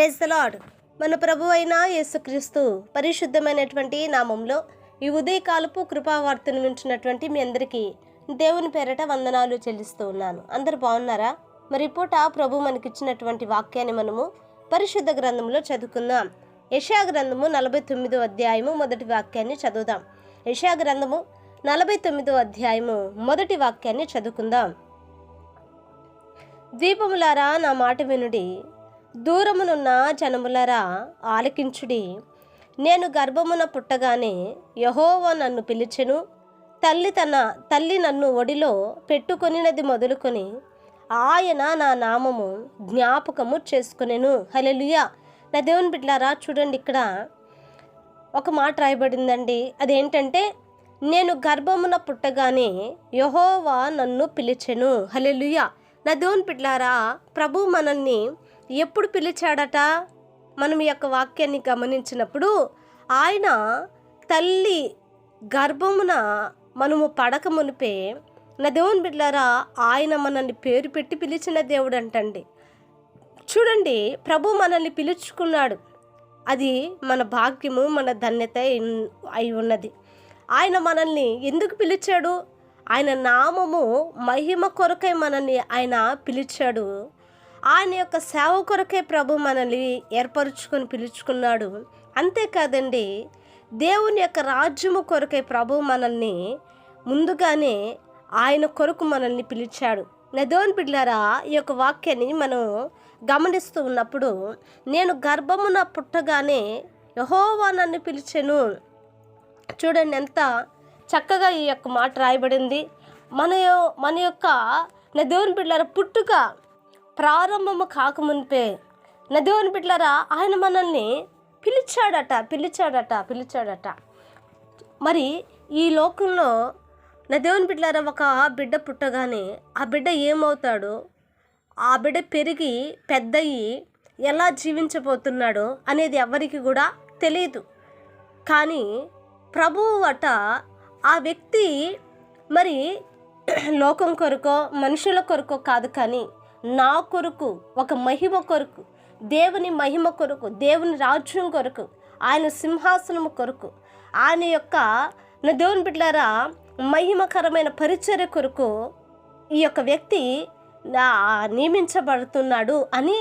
Praise the lord. మన ప్రభు అయిన యేసుక్రీస్తు పరిశుద్ధమైనటువంటి నామంలో ఈ ఉదయకాలపు కృపావార్తను వింటున్నటువంటి మీ అందరికీ దేవుని పేరట వందనాలు చెల్లిస్తూ ఉన్నాను. అందరు బాగున్నారా? మరి పూట ప్రభు మనకిచ్చినటువంటి వాక్యాన్ని మనము పరిశుద్ధ గ్రంథంలో చదువుకుందాం. యెషయా గ్రంథము 49వ అధ్యాయము మొదటి వాక్యాన్ని చదువుదాం. యెషయా గ్రంథము 49వ అధ్యాయము మొదటి వాక్యాన్ని చదువుకుందాం. ద్వీపములారా నా మాట వినుడి, దూరమునున్న జనములారా ఆలకించుడి. నేను గర్భమున పుట్టగానే యెహోవా నన్ను పిలిచెను, తల్లి నన్ను ఒడిలో పెట్టుకొనినది మొదలుకొని ఆయన నా నామము జ్ఞాపకము చేసుకొనెను. హల్లెలూయా. నా దేవుని బిడ్డలారా, చూడండి, ఇక్కడ ఒక మాట రాయబడిందండి. అదేంటంటే, నేను గర్భమున పుట్టగానే యెహోవా నన్ను పిలిచెను. హల్లెలూయా. నా దేవుని బిడ్డలారా, ప్రభు మనల్ని ఎప్పుడు పిలిచాడట? మనం ఈ యొక్క వాక్యాన్ని గమనించినప్పుడు, ఆయన తల్లి గర్భమున మనము పడక మునిపే, నా దేవుని బిడ్డలారా, ఆయన మనల్ని పేరు పెట్టి పిలిచిన దేవుడు అంటండి. చూడండి, ప్రభు మనల్ని పిలుచుకున్నాడు. అది మన భాగ్యము, మన ధన్యత అయి ఉన్నది. ఆయన మనల్ని ఎందుకు పిలిచాడు? ఆయన నామము మహిమ కొరకై మనల్ని ఆయన పిలిచాడు. ఆయన యొక్క సేవ కొరకే ప్రభు మనల్ని ఏర్పరుచుకొని పిలుచుకున్నాడు. అంతేకాదండి, దేవుని యొక్క రాజ్యము కొరకై ప్రభు మనల్ని ముందుగానే ఆయన కొరకు మనల్ని పిలిచాడు. నా దేవుని బిడ్డలారా, ఈ యొక్క వాక్యాన్ని మనం గమనిస్తూ ఉన్నప్పుడు, నేను గర్భమున పుట్టగానే యెహోవా నన్ను పిలిచెను. చూడండి, ఎంత చక్కగా ఈ యొక్క మాట రాయబడింది. మన యొక్క నా దేవుని బిడ్డలారా, పుట్టుక ప్రారంభము కాకమునిపే నా దేవుని బిడ్డలారా, ఆయన మనల్ని పిలిచాడట. మరి ఈ లోకంలో నా దేవుని బిడ్డలారా, ఒక బిడ్డ పుట్టగానే ఆ బిడ్డ ఏమవుతాడో, ఆ బిడ్డ పెరిగి పెద్దయి ఎలా జీవించబోతున్నాడో అనేది ఎవరికి కూడా తెలియదు. కానీ ప్రభువు అట ఆ వ్యక్తి మరి లోకం కొరకో మనుషుల కొరకో కాదు, కానీ నా కొరకు, ఒక మహిమ కొరకు, దేవుని మహిమ కొరకు, దేవుని రాజ్యం కొరకు, ఆయన సింహాసనము కొరకు, ఆయన యొక్క నా దేవుని బిడ్డలారా మహిమకరమైన పరిచర్య కొరకు ఈ యొక్క వ్యక్తి నియమించబడుతున్నాడు అని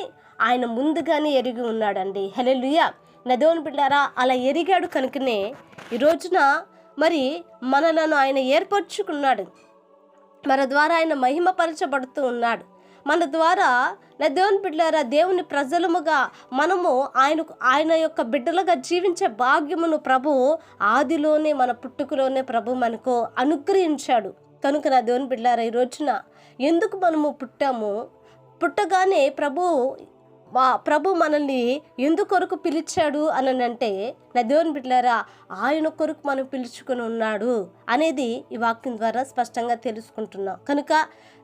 ఆయన ముందుగానే ఎరిగి ఉన్నాడండి. హల్లెలూయా. నా దేవుని బిడ్డలారా, అలా ఎరిగాడు కనుకనే ఈ రోజున మరి మనలను ఆయన ఏర్పరచుకున్నాడు. మన ద్వారా ఆయన మహిమపరచబడుతూ ఉన్నాడు. మన ద్వారా నా దేవుని బిడ్డలారా, దేవుని ప్రజలముగా మనము ఆయన యొక్క బిడ్డలుగా జీవించే భాగ్యమును ప్రభు ఆదిలోనే, మన పుట్టుకలోనే ప్రభు మనకు అనుగ్రహించాడు. కనుక నా దేవుని బిడ్డలారా, ఈ రోజున ఎందుకు మనము పుట్టాము? పుట్టగానే ప్రభు మనల్ని ఎందుకొరకు పిలిచాడు అని అంటే, నా దేవుని బిడ్డలారా, ఆయన కొరకు మనం పిలుచుకొని ఉన్నాడు అనేది ఈ వాక్యం ద్వారా స్పష్టంగా తెలుసుకుంటున్నాం. కనుక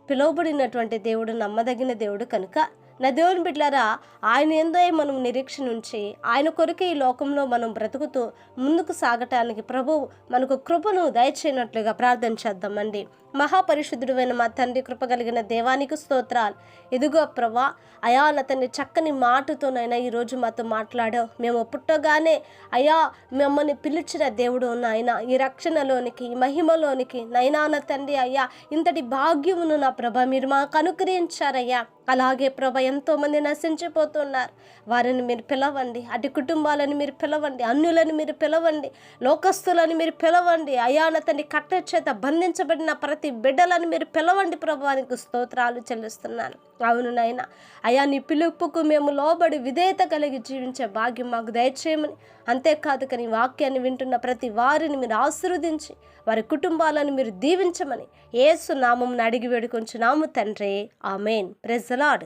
పిలువబడినటువంటి దేవుడు నమ్మదగిన దేవుడు. కనుక నా దేవుని బిడ్డలారా, ఆయన ఎందో మనం నిరీక్షణ ఉంచి ఆయన కొరకే ఈ లోకంలో మనం బ్రతుకుతూ ముందుకు సాగటానికి ప్రభు మనకు కృపను దయచేయనట్లుగా ప్రార్థన చేద్దామండి. మహాపరిశుద్ధుడైన మా తండ్రి, కృప కలిగిన దేవానికి స్తోత్రాలు. ఇదిగో ప్రభా, అయా నా తండ్రి, చక్కని మాటతోనైనా ఈరోజు మాతో మాట్లాడావు. మేము పుట్టగానే అయా మిమ్మల్ని పిలిచిన దేవుడు నాయన, ఈ రక్షణలోనికి, ఈ మహిమలోనికి నైనా నా తండ్రి, అయ్యా ఇంతటి భాగ్యమును నా ప్రభ మీరు మాకు అనుగ్రహించారయ్యా. అలాగే ప్రభ, ఎంతోమంది నశించిపోతున్నారు, వారిని మీరు పిలవండి. అటు కుటుంబాలను మీరు పిలవండి, అన్యులను మీరు పిలవండి, లోకస్తులను మీరు పిలవండి. అయా నా తండ్రి, కట్ట చేత బంధించబడిన ప్రతి బిడ్డలను మీరు పిలవండి. ప్రభువానికి స్తోత్రాలు చెల్లిస్తున్నాను. అవును నాయన, అయా నీ పిలుపుకు మేము లోబడి విధేయత కలిగి జీవించే భాగ్యం మాకు దయచేయమని, అంతేకాదు కానీ వాక్యాన్ని వింటున్న ప్రతి వారిని మీరు ఆశీర్వదించి వారి కుటుంబాలను మీరు దీవించమని యేసు నామమున అడిగి వేడుకొంచున్నాము తండ్రి, ఆమేన్. Praise the lord.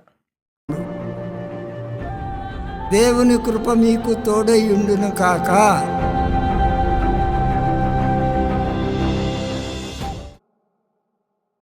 దేవుని కృప మీకు తోడై ఉండును కాక.